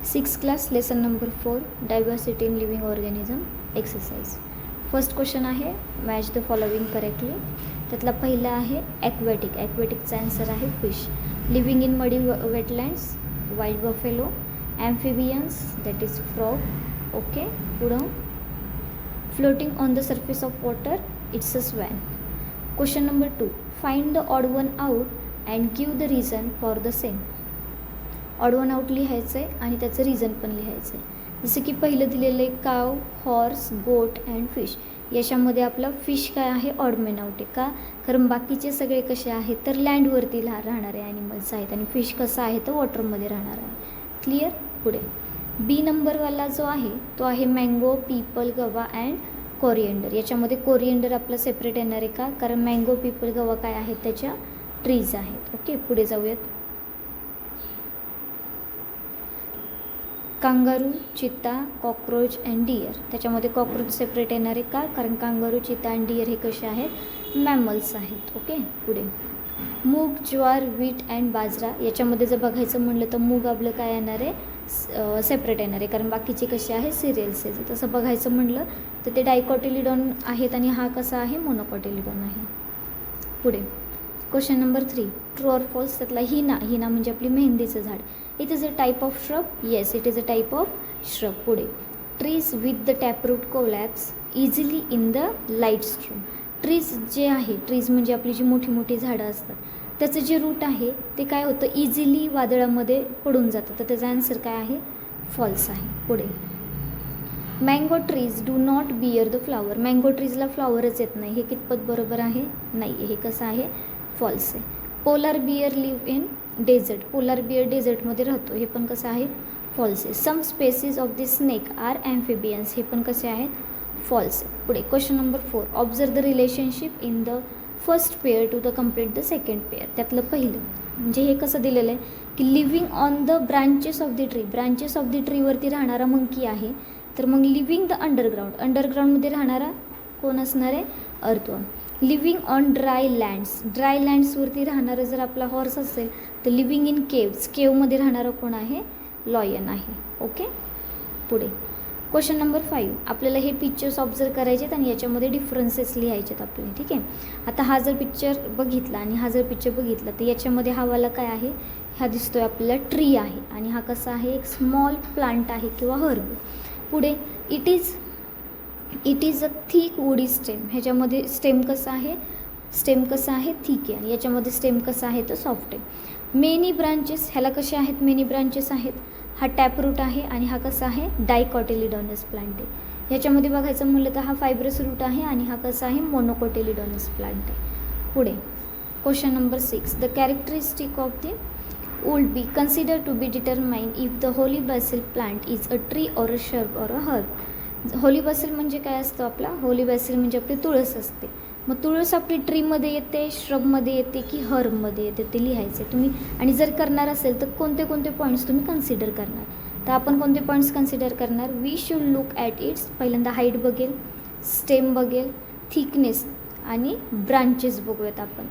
6th class lesson number 4 diversity in living organism exercise. First question आहे match the following correctly. त्यातला पहिला आहे aquatic. ॲक्वॅटिकचा answer आहे fish. Living in muddy wetlands wild buffalo. Amphibians that is frog. Okay, पुढं floating on the surface of water it's a swan. Question number 2 find the odd one out and give the reason for the same. Odd one out लिहायचं आहे आणि त्याचं reason पण लिहायचं आहे. जसं की पहिलं दिलेलं आहे काव, हॉर्स, गोट अँड फिश. याच्यामध्ये आपला फिश काय आहे, ऑडमेन आउट आहे. का? कारण बाकीचे सगळे कसे आहेत तर लँडवरती राहणारे ॲनिमल्स आहेत आणि फिश कसा आहे तर वॉटरमध्ये राहणार आहे. क्लिअर. पुढे बी नंबरवाला जो आहे तो आहे मँगो, पीपल, गवा अँड कोरिएंडर. याच्यामध्ये कोरिएंडर आपलं सेपरेट येणार आहे. का? कारण मँगो, पीपल, गवा काय आहेत त्याच्या ट्रीज आहेत. ओके, पुढे जाऊयात. कांगारू, चित्ता, कॉक्रोच अँड डिअर. त्याच्यामध्ये कॉक्रोच सेपरेट येणार आहे. का? कारण कांगारू, चित्ता अँड डिअर हे कसे आहेत, मॅमल्स आहेत. ओके, पुढे मूग, ज्वार, वीट अँड बाजरा. याच्यामध्ये जर बघायचं म्हणलं तर मूग आपलं काय येणार आहे, सेपरेट येणार आहे. कारण बाकीचे कसे आहे, सिरियल्स आहे. तसं बघायचं म्हणलं तर ते डायकॉटिलिडॉन आहेत आणि हा कसा आहे, मोनोकॉटिलिडॉन आहे. पुढे question number 3 true or false. त्यातला हिना. हिना म्हणजे आपली मेहंदीचं झाड. It is a type of shrub. Yes, it is a type of shrub. पुढे trees with the taproot collapse easily in the light stream. Trees जे आहे, ट्रीज म्हणजे आपली जी मोठी मोठी झाडं असतात त्याचं जे रूट आहे ते काय होतं, इझिली वादळामध्ये पडून जातं. तर त्याचा आन्सर काय आहे, फॉल्स आहे. पुढे mango trees do not bear the flower. Mango ट्रीजला फ्लावरच येत नाही. हे कितपत बरोबर आहे, नाही. हे कसं आहे, फॉल्स आहे. Polar bear live in desert. Polar bear डेझर्टमध्ये राहतो. हे पण कसं आहे, फॉल्स आहे. Some species of the snake are amphibians. हे पण कसे आहेत, फॉल्स आहे. पुढे question number 4 observe the relationship in the first pair to the complete the second pair. त्यातलं पहिलं म्हणजे हे कसं दिलेलं आहे की living on the branches of the tree. Branches of the ट्रीवरती राहणारा मंकी आहे. तर मग लिव्हिंग द अंडरग्राऊंड. अंडरग्राऊंडमध्ये राहणारा कोण असणार आहे, earthworm. Living on dry lands. Dry लँड्सवरती राहणारं जर आपला हॉर्स असेल तर लिव्हिंग इन केव्स. केवमध्ये राहणारं कोण आहे, लॉयन आहे. ओके, पुढे क्वेश्चन नंबर 5 आपल्याला हे पिक्चर्स ऑब्झर्व करायचे आहेत आणि याच्यामध्ये डिफरन्सेस लिहायचे आहेत आपले. ठीक आहे. आता हा जर पिक्चर बघितला आणि हा जर पिक्चर बघितला तर याच्यामध्ये हा वाला काय आहे, हा दिसतोय आपल्याला ट्री आहे आणि हा कसा आहे, एक स्मॉल प्लांट आहे किंवा हर्ब. पुढे it is a thick woody stem. ह्याच्यामध्ये स्टेम कसं आहे, थिक आहे आणि याच्यामध्ये स्टेम कसा आहे तर सॉफ्ट आहे. Many branches. ह्याला कसे आहेत, मेनी ब्रांचेस आहेत. हा टॅपरूट आहे आणि हा कसा आहे, डायकॉटिलिडॉनस प्लांट आहे. ह्याच्यामध्ये बघायचं म्हणलं तर हा फायब्रस रूट आहे आणि हा कसा आहे, मोनोकॉटिलिडॉनस प्लांट आहे. पुढे question number 6 the characteristic of the would be considered to be determined if the holy basil plant is a tree or a shrub or a herb. Holy बॅसिल म्हणजे काय असतं, आपला होली बॅसिल म्हणजे आपली तुळस असते. मग तुळस आपली ट्रीमध्ये येते, श्रबमध्ये येते की हर्बमध्ये येते ते लिहायचं तुम्ही. आणि जर करणार असेल तर कोणते कोणते पॉईंट्स तुम्ही कन्सिडर करणार. तर आपण कोणते पॉईंट्स कन्सिडर करणार, we should look at its. पहिल्यांदा हाईट बघेल, स्टेम बघेल, थिकनेस आणि ब्रांचेस बघूयात आपण.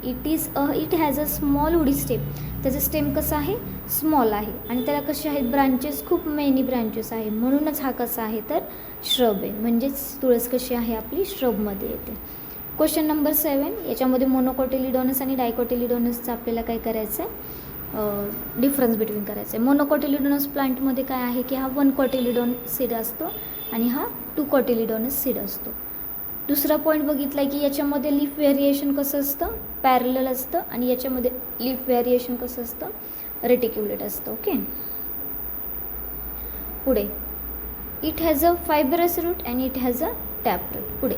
It has a small woody stem. त्याचं स्टेम कसं आहे, स्मॉल आहे आणि त्याला कसे आहेत, ब्रांचेस, खूप मेनी ब्रांचेस आहे. म्हणूनच हा कसा आहे तर श्रब आहे. म्हणजेच तुळस कशी आहे आपली, श्रबमध्ये येते. क्वेश्चन नंबर 7 याच्यामध्ये मोनोकॉटिलिडॉनस आणि डायकॉटिलिडॉनसचं आपल्याला काय करायचं आहे, डिफरन्स बिटवीन करायचं आहे. मोनोकॉटिलिडॉनस प्लांटमध्ये काय आहे की हा 1 कॉटिलिडॉन सीड असतो आणि हा 2 कॉटिलिडॉनस सीड असतो. दुसरा पॉईंट बघितला आहे की याच्यामध्ये लीफ व्हेरिएशन कसं असतं, पॅरलल असतं आणि याच्यामध्ये लीफ व्हेरिएशन कसं असतं, रेटिक्युलेट असतं. ओके, पुढे it has a fibrous root and it has a tap root. पुढे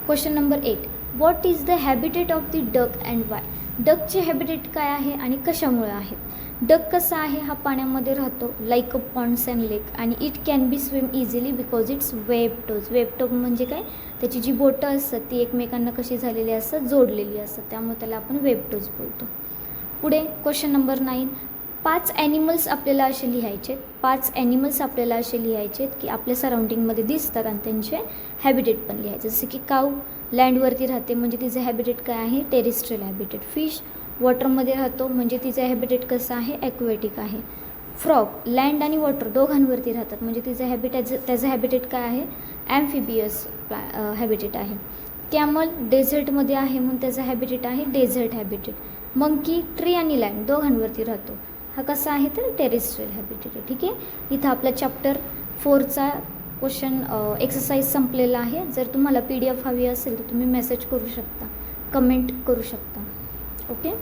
question number 8 what is the habitat of the duck and why. डकचे हॅबिटेट काय आहे आणि कशामुळे आहेत. डक कसा आहे, हा पाण्यामध्ये राहतो लाईक अ पॉन्ड्स अँड लेक आणि it can be swim easily because it's web toes. Web toes म्हणजे काय, त्याची जी बोटं असतात ती एकमेकांना कशी झालेली असतात, जोडलेली असतात, त्यामुळे त्याला आपण वेब टोज बोलतो. पुढे क्वेश्चन नंबर 9 5 ॲनिमल्स आपल्याला असे लिहायचे आहेत. 5 ॲनिमल्स आपल्याला असे लिहायचे आहेत की आपल्या सराउंडिंगमध्ये दिसतात आणि त्यांचे हॅबिटेट पण लिहायचे. जसे की काऊ लँडवरती राहते म्हणजे तिचं हॅबिटेट काय आहे, टेरेस्ट्रियल हॅबिटेट. फिश वॉटरमध्ये राहतो म्हणजे तिचं हॅबिटेट कसं आहे, ॲक्वॅटिक आहे. फ्रॉग लँड आणि वॉटर दोघांवरती राहतात, म्हणजे तिचं त्याचं हॅबिटेट काय आहे, ॲम्फिबियस हॅबिटेट आहे. कॅमल डेझर्टमध्ये आहे म्हणून त्याचं हॅबिटेट आहे डेझर्ट हॅबिटेट. मंकी ट्री आणि लँड दोघांवरती राहतो, हा कसा आहे तर टेरेस्ट्रियल हॅबिटेट आहे. ठीक आहे, इथं आपला चॅप्टर 4चा क्वेश्चन एक्सरसाइज संपलेला आहे. जर तुम्हाला PDF हवी असेल तर तुम्ही मेसेज करू शकता, कमेंट करू शकता. ओके.